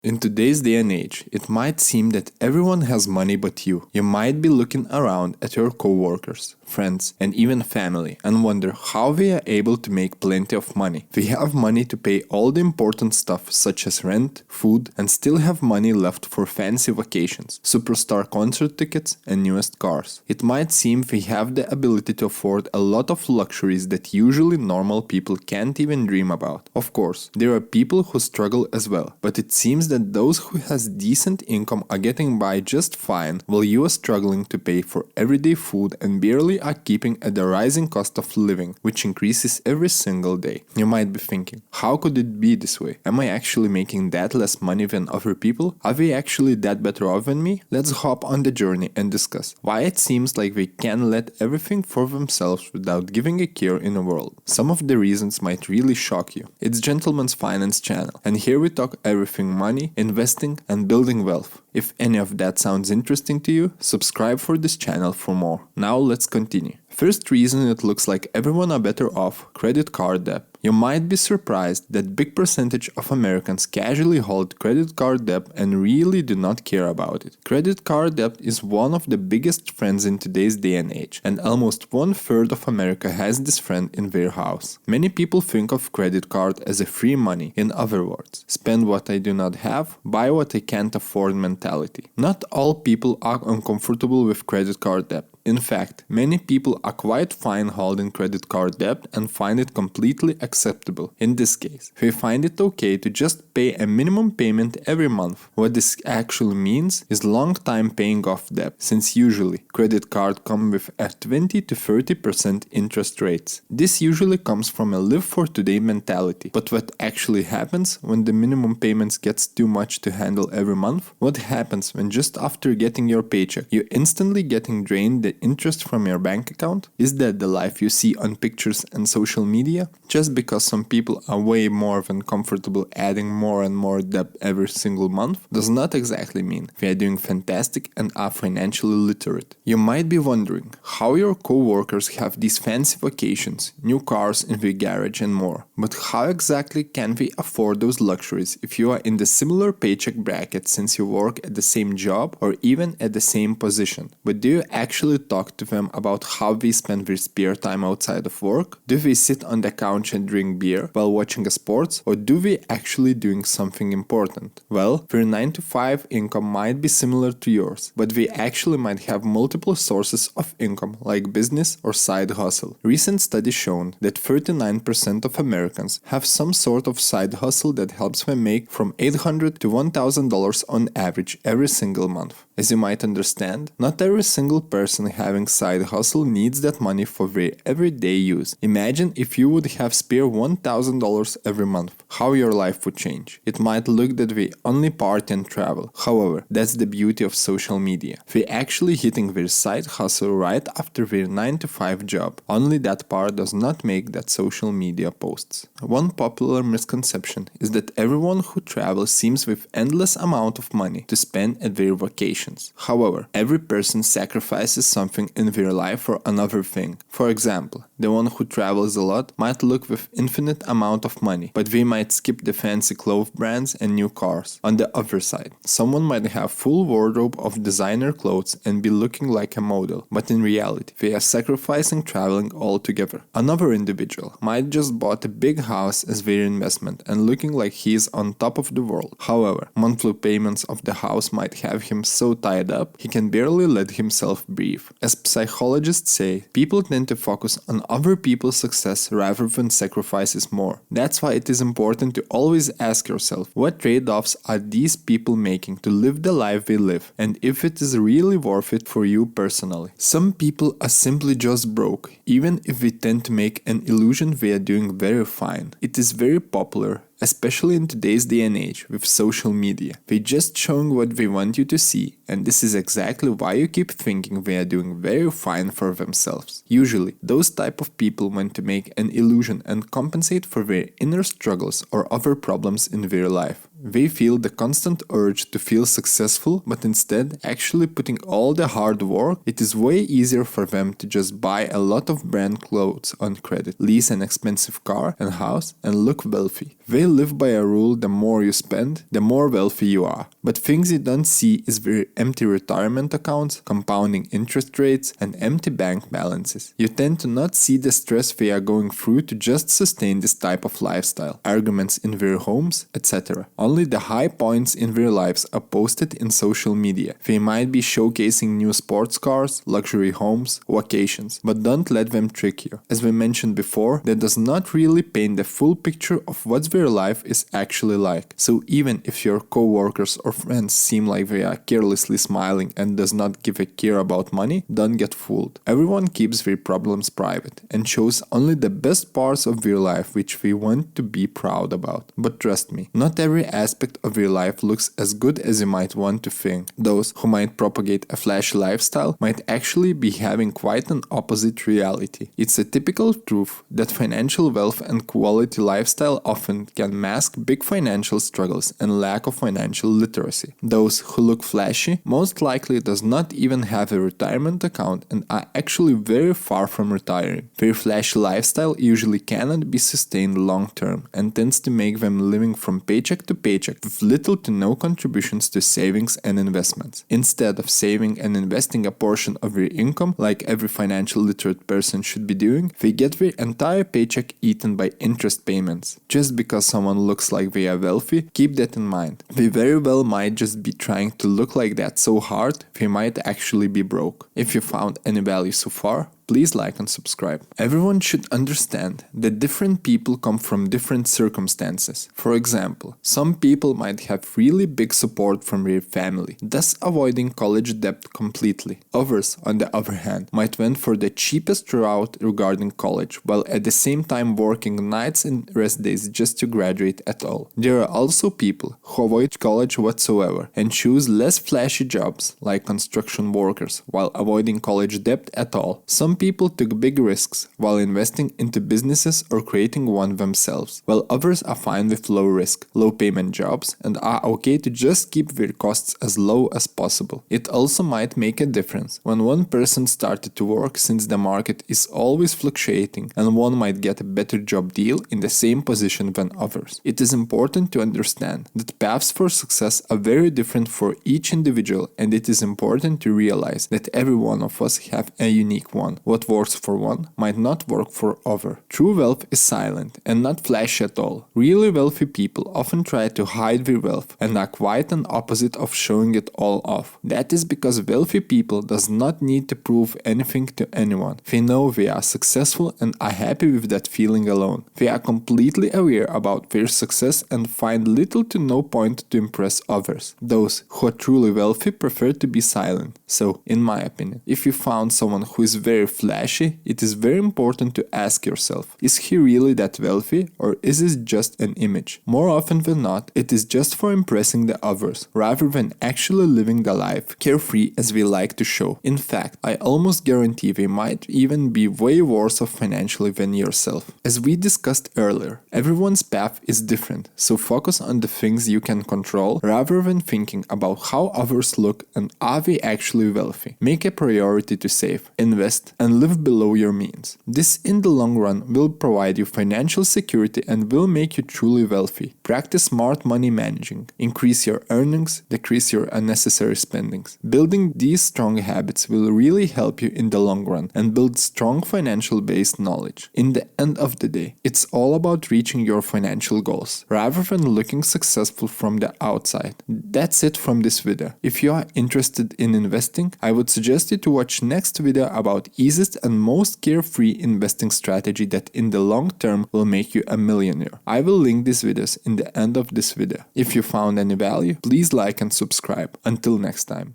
In today's day and age, it might seem that everyone has money but you. You might be looking around at your co-workers, friends, and even family and wonder how we are able to make plenty of money. We have money to pay all the important stuff such as rent, food, and still have money left for fancy vacations, superstar concert tickets, and newest cars. It might seem we have the ability to afford a lot of luxuries that usually normal people can't even dream about. Of course, there are people who struggle as well, but it seems that those who has decent income are getting by just fine, while you are struggling to pay for everyday food and barely are keeping at the rising cost of living, which increases every single day. You might be thinking, how could it be this way? Am I actually making that less money than other people? Are we actually that better off than me? Let's hop on the journey and discuss why it seems like we can let everything for themselves without giving a care in the world. Some of the reasons might really shock you. It's Gentleman's Finance channel, and here we talk everything money, investing, and building wealth. If any of that sounds interesting to you, subscribe for this channel for more. Now let's continue. First reason it looks like everyone are better off: credit card debt. You might be surprised that big percentage of Americans casually hold credit card debt and really do not care about it. Credit card debt is one of the biggest friends in today's day and age, and almost 1/3 of America has this friend in their house. Many people think of credit card as a free money, in other words, spend what I do not have, buy what I can't afford mentality. Not all people are uncomfortable with credit card debt. In fact, many people are quite fine holding credit card debt and find it completely acceptable. In this case, they find it okay to just pay a minimum payment every month. What this actually means is long time paying off debt, since usually credit card come with a 20 to 30% interest rates. This usually comes from a live for today mentality. But what actually happens when the minimum payments gets too much to handle every month? What happens when just after getting your paycheck, you instantly getting drained the interest from your bank account? Is that the life you see on pictures and social media? Just because some people are way more than comfortable adding more and more debt every single month does not exactly mean they are doing fantastic and are financially literate. You might be wondering how your co-workers have these fancy vacations, new cars in their garage and more. But how exactly can we afford those luxuries if you are in the similar paycheck bracket, since you work at the same job or even at the same position? But do you actually talk to them about how they spend their spare time outside of work? Do they sit on the couch and drink beer while watching a sports, or do they actually doing something important? Well, their 9 to 5 income might be similar to yours, but they actually might have multiple sources of income like business or side hustle. Recent studies shown that 39% of Americans have some sort of side hustle that helps them make from $800 to $1,000 on average every single month. As you might understand, not every single person having side hustle needs that money for their everyday use. Imagine if you would have spare $1,000 every month, how your life would change. It might look that we only party and travel. However, that's the beauty of social media. They actually hitting their side hustle right after their 9 to 5 job. Only that part does not make that social media posts. One popular misconception is that everyone who travels seems with endless amount of money to spend at their vacations. However, every person sacrifices something in their life for another thing. For example, the one who travels a lot might look with infinite amount of money, but they might skip the fancy clothes brands and new cars. On the other side, someone might have full wardrobe of designer clothes and be looking like a model, but in reality, they are sacrificing traveling altogether. Another individual might just bought a big house as their investment and looking like he is on top of the world. However, monthly payments of the house might have him so tied up, he can barely let himself breathe. As psychologists say, people tend to focus on other people's success rather than sacrifices more. That's why it is important to always ask yourself, what trade-offs are these people making to live the life they live, and if it is really worth it for you personally. Some people are simply just broke, even if they tend to make an illusion they are doing very fine. It is very popular, especially in today's day and age with social media. They just showing what they want you to see, and this is exactly why you keep thinking they are doing very fine for themselves. Usually, those type of people want to make an illusion and compensate for their inner struggles or other problems in their life. They feel the constant urge to feel successful, but instead actually putting all the hard work, it is way easier for them to just buy a lot of brand clothes on credit, lease an expensive car and house, and look wealthy. They live by a rule: the more you spend, the more wealthy you are. But things you don't see is their empty retirement accounts, compounding interest rates, and empty bank balances. You tend to not see the stress they are going through to just sustain this type of lifestyle, arguments in their homes, etc. Only the high points in their lives are posted in social media. They might be showcasing new sports cars, luxury homes, vacations, but don't let them trick you. As we mentioned before, that does not really paint the full picture of what their life is actually like. So even if your co-workers or friends seem like they are carelessly smiling and does not give a care about money, don't get fooled. Everyone keeps their problems private and shows only the best parts of their life which they want to be proud about. But trust me, not every aspect of your life looks as good as you might want to think. Those who might propagate a flashy lifestyle might actually be having quite an opposite reality. It's a typical truth that financial wealth and quality lifestyle often can mask big financial struggles and lack of financial literacy. Those who look flashy most likely does not even have a retirement account and are actually very far from retiring. Their flashy lifestyle usually cannot be sustained long term and tends to make them living from paycheck to paycheck with little to no contributions to savings and investments. Instead of saving and investing a portion of their income like every financial literate person should be doing, they get their entire paycheck eaten by interest payments. Just because someone looks like they are wealthy, keep that in mind. They very well might just be trying to look like that so hard, they might actually be broke. If you found any value so far, please like and subscribe. Everyone should understand that different people come from different circumstances. For example, some people might have really big support from their family, thus avoiding college debt completely. Others, on the other hand, might went for the cheapest route regarding college, while at the same time working nights and rest days just to graduate at all. There are also people who avoid college whatsoever and choose less flashy jobs, like construction workers, while avoiding college debt at all. Some people took big risks while investing into businesses or creating one themselves, while others are fine with low risk, low payment jobs and are okay to just keep their costs as low as possible. It also might make a difference when one person started to work, since the market is always fluctuating and one might get a better job deal in the same position than others. It is important to understand that paths for success are very different for each individual, and it is important to realize that every one of us have a unique one. What works for one might not work for other. True wealth is silent and not flashy at all. Really wealthy people often try to hide their wealth and are quite an opposite of showing it all off. That is because wealthy people does not need to prove anything to anyone. They know they are successful and are happy with that feeling alone. They are completely aware about their success and find little to no point to impress others. Those who are truly wealthy prefer to be silent. So, in my opinion, if you found someone who is very flashy, it is very important to ask yourself, is he really that wealthy, or is it just an image? More often than not, it is just for impressing the others, rather than actually living the life carefree as we like to show. In fact, I almost guarantee they might even be way worse off financially than yourself. As we discussed earlier, everyone's path is different, so focus on the things you can control rather than thinking about how others look and are they actually wealthy. Make a priority to save, invest, and live below your means. This in the long run will provide you financial security and will make you truly wealthy. Practice smart money managing. Increase your earnings, decrease your unnecessary spendings. Building these strong habits will really help you in the long run and build strong financial based knowledge. In the end of the day, it's all about reaching your financial goals rather than looking successful from the outside. That's it from this video. If you are interested in investing, I would suggest you to watch next video about easiest and most carefree investing strategy that in the long term will make you a millionaire. I will link these videos in the end of this video. If you found any value, please like and subscribe. Until next time.